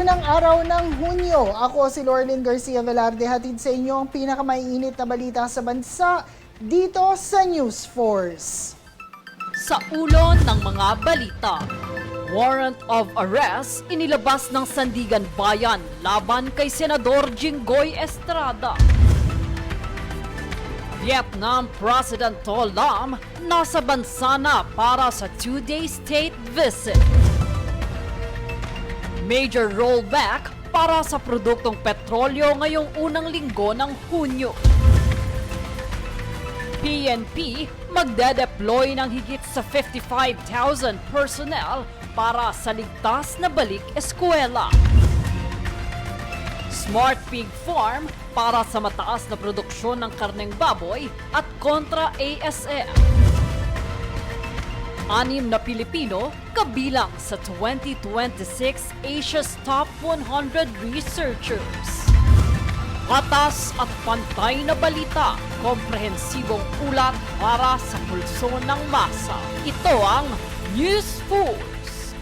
Unang araw ng Hunyo, ako si Lorlyn Garcia Velarde, hatid sa inyo ang pinakamaiinit na balita sa bansa dito sa News Force. Sa ulo ng mga balita, warrant of arrest inilabas ng Sandigan Bayan laban kay Senador Jinggoy Estrada. Vietnam President To Lam nasa bansa na para sa 2-day state visit. Major rollback para sa produktong petrolyo ngayong unang linggo ng Hunyo. PNP magde-deploy ng higit sa 55,000 personnel para sa ligtas na balik eskwela. Smart Pig Farm para sa mataas na produksyon ng karneng baboy at kontra ASF. 6 na Pilipino kabilang sa 2026 Asia's Top 100 Researchers. Patas at pantay na balita, komprehensibong ulat para sa pulso ng masa. Ito ang News Force.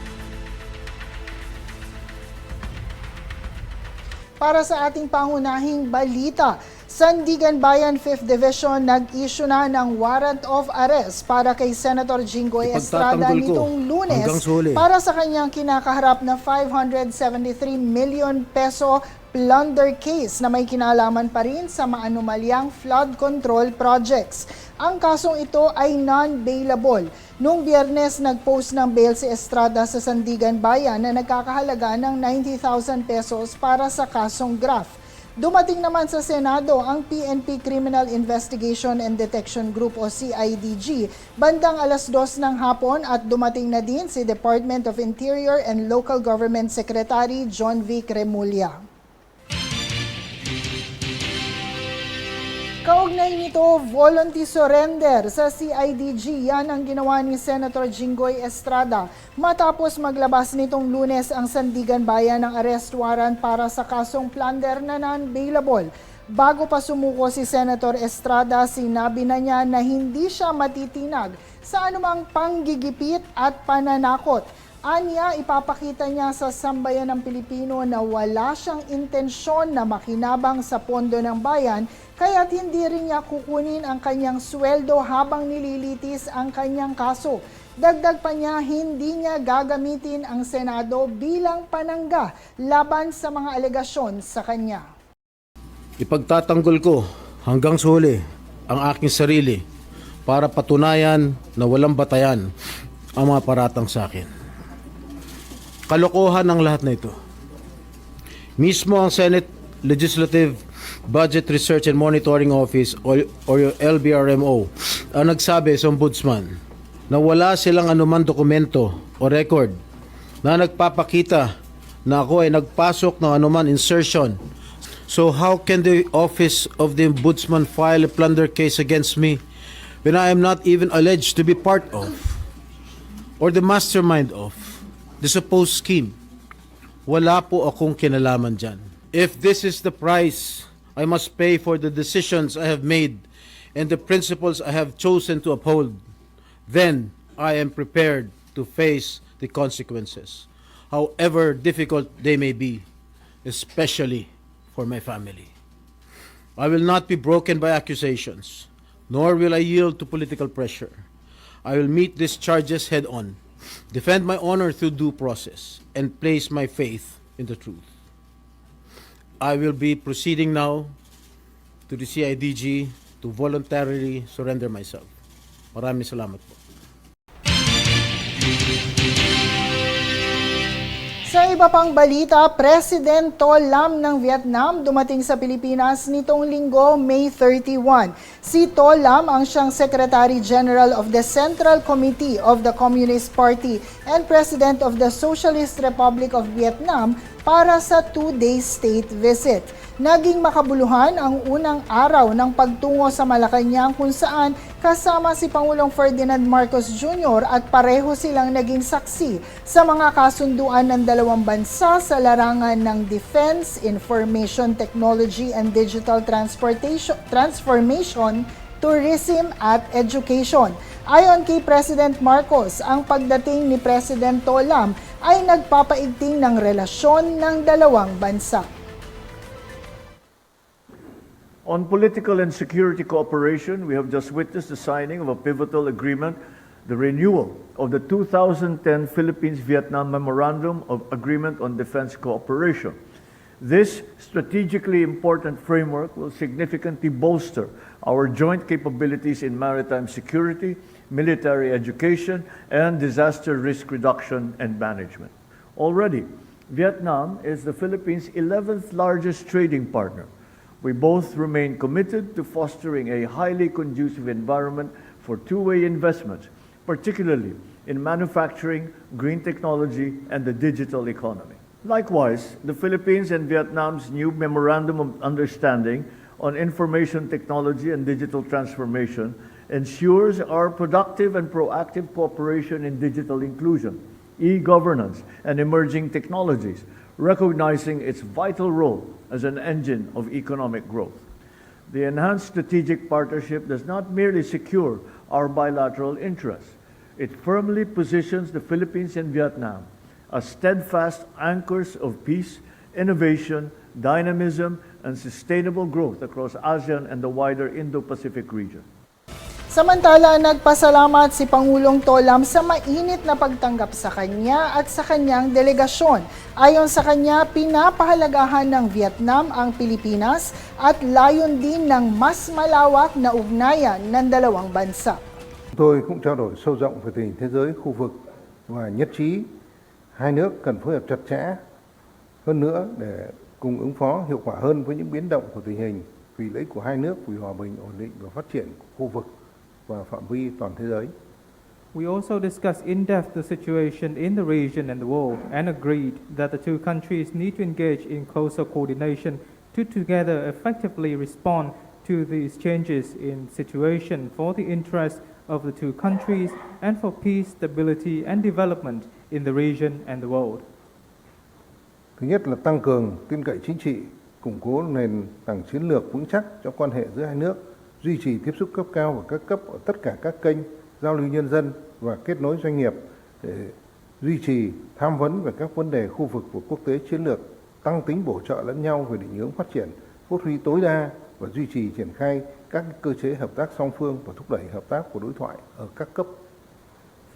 Para sa ating pangunahing balita, Sandigan Bayan 5th Division nag-issue na ng warrant of arrest para kay Senator Jinggoy Estrada nitong Lunes para sa kanyang kinakaharap na 573 million peso plunder case na may kinalaman pa rin sa maanumalyang flood control projects. Ang kasong ito ay non-bailable. Noong Biyernes, nag-post ng bail si Estrada sa Sandigan Bayan na nagkakahalaga ng 90,000 pesos para sa kasong graft. Dumating naman sa Senado ang PNP Criminal Investigation and Detection Group o CIDG bandang 2:00 ng hapon at dumating na din si Department of Interior and Local Government Secretary John V. Cremulya. Kaugnay nito, voluntary surrender sa CIDG. Yan ang ginawa ni Senator Jinggoy Estrada matapos maglabas nitong Lunes ang Sandigan Bayan ng arrest warrant para sa kasong plunder na non-bailable. Bago pa sumuko si Senator Estrada, sinabi na niya na hindi siya matitinag sa anumang panggigipit at pananakot. Anya, ipapakita niya sa sambayan ng Pilipino na wala siyang intensyon na makinabang sa pondo ng bayan, kaya't hindi rin niya kukunin ang kanyang sweldo habang nililitis ang kanyang kaso. Dagdag pa niya, hindi niya gagamitin ang Senado bilang panangga laban sa mga alegasyon sa kanya. Ipagtatanggol ko hanggang sa huli ang aking sarili para patunayan na walang batayan ang mga paratang sa akin. Kalokohan ang lahat na ito. Mismo ang Senate Legislative Budget Research and Monitoring Office o LBRMO ang nagsabi sa ombudsman na wala silang anuman dokumento o record na nagpapakita na ako ay nagpasok ng anuman insertion. So how can the office of the ombudsman file a plunder case against me when I am not even alleged to be part of or the mastermind of the supposed scheme? Wala po akong kinalaman dyan. If this is the price I must pay for the decisions I have made and the principles I have chosen to uphold, then I am prepared to face the consequences, however difficult they may be, especially for my family. I will not be broken by accusations, nor will I yield to political pressure. I will meet these charges head on, defend my honor through due process, and place my faith in the truth. I will be proceeding now to the CIDG to voluntarily surrender myself. Maraming salamat po. Sa iba pang balita, President To Lam ng Vietnam dumating sa Pilipinas nitong linggo, May 31. Si To Lam ang siyang Secretary General of the Central Committee of the Communist Party and President of the Socialist Republic of Vietnam para sa 2-day state visit. Naging makabuluhan ang unang araw ng pagtungo sa Malacanang kung saan kasama si Pangulong Ferdinand Marcos Jr. at pareho silang naging saksi sa mga kasunduan ng dalawang bansa sa larangan ng Defense, Information Technology and Digital Transformation, Tourism at Education. Ayon kay President Marcos, ang pagdating ni President To Lam ay nagpapaigting ng relasyon ng dalawang bansa. On political and security cooperation, we have just witnessed the signing of a pivotal agreement, the renewal of the 2010 Philippines-Vietnam Memorandum of Agreement on Defense Cooperation. This strategically important framework will significantly bolster our joint capabilities in maritime security, military education, and disaster risk reduction and management. Already, Vietnam is the Philippines' 11th largest trading partner. We both remain committed to fostering a highly conducive environment for two-way investments, particularly in manufacturing, green technology, and the digital economy. Likewise, the Philippines and Vietnam's new Memorandum of Understanding on Information Technology and Digital Transformation ensures our productive and proactive cooperation in digital inclusion, e-governance, and emerging technologies, recognizing its vital role as an engine of economic growth. The enhanced strategic partnership does not merely secure our bilateral interests. It firmly positions the Philippines and Vietnam as steadfast anchors of peace, innovation, dynamism, and sustainable growth across ASEAN and the wider Indo-Pacific region. Samantala, nagpasalamat si Pangulong Tolam sa mainit na pagtanggap sa kanya at sa kanyang delegasyon. Ayon sa kanya, pinapahalagahan ng Vietnam ang Pilipinas at layon din ng mas malawak na ugnayan ng dalawang bansa. Tôi cũng trao đổi sâu rộng về tình hình thế giới, khu vực và nhất trí hai nước cần phối hợp chặt chẽ hơn nữa để cùng ứng phó hiệu quả hơn với những biến động của tình hình vì lợi ích của hai nước, vì hòa bình, ổn định và phát triển của khu vực và phạm vi toàn thế giới. We also discussed in depth the situation in the region and the world and agreed that the two countries need to engage in closer coordination to together effectively respond to these changes in situation for the interest of the two countries and for peace, stability and development in the region and the world. Thứ nhất là tăng cường tin cậy chính trị, củng cố nền tảng chiến lược vững chắc cho quan hệ giữa hai nước, duy trì tiếp xúc cấp cao và các cấp ở tất cả các kênh giao lưu nhân dân và kết nối doanh nghiệp để duy trì tham vấn về các vấn đề khu vực và quốc tế chiến lược, tăng tính bổ trợ lẫn nhau về định hướng phát triển, phát huy tối đa và duy trì triển khai các cơ chế hợp tác song phương và thúc đẩy hợp tác của đối thoại ở các cấp.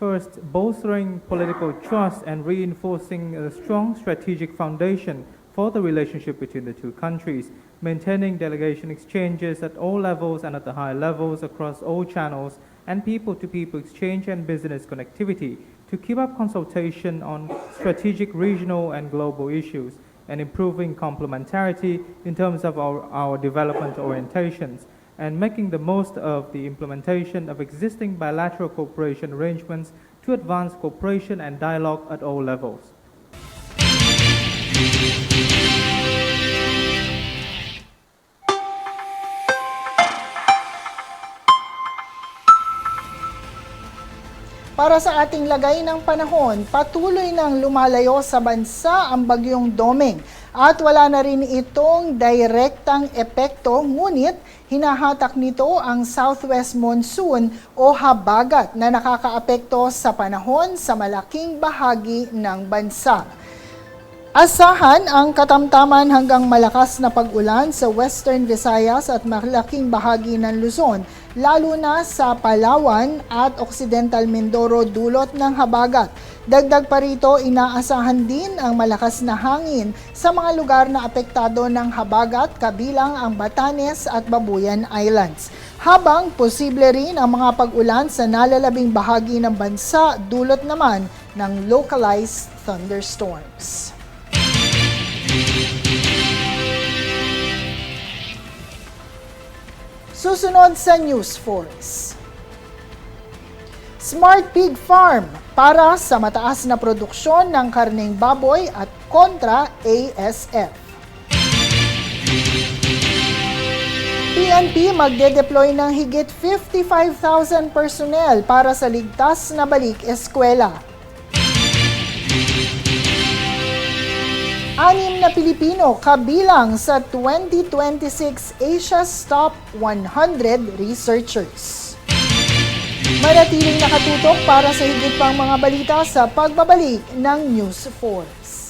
First, bolstering political trust and reinforcing a strong strategic foundation for the relationship between the two countries, maintaining delegation exchanges at all levels and at the high levels across all channels, and people-to-people exchange and business connectivity to keep up consultation on strategic regional and global issues, and improving complementarity in terms of our development orientations, and making the most of the implementation of existing bilateral cooperation arrangements to advance cooperation and dialogue at all levels. Para sa ating lagay ng panahon, patuloy nang lumalayo sa bansa ang bagyong Domeng at wala na rin itong direktang epekto, ngunit hinahatak nito ang southwest monsoon o habagat na nakakaapekto sa panahon sa malaking bahagi ng bansa. Asahan ang katamtaman hanggang malakas na pag-ulan sa Western Visayas at malaking bahagi ng Luzon, lalo na sa Palawan at Occidental Mindoro dulot ng habagat. Dagdag pa rito, inaasahan din ang malakas na hangin sa mga lugar na apektado ng habagat kabilang ang Batanes at Babuyan Islands. Habang posible rin ang mga pag-ulan sa nalalabing bahagi ng bansa dulot naman ng localized thunderstorms. Susunod sa News Force. Smart Pig Farm para sa mataas na produksyon ng karneng baboy at kontra ASF. PNP magde-deploy ng higit 55,000 personnel para sa ligtas na balik eskwela. 6 na Pilipino kabilang sa 2026 Asia's Top 100 Researchers. Manatiling nakatutok para sa higit pang mga balita sa pagbabalik ng News Force.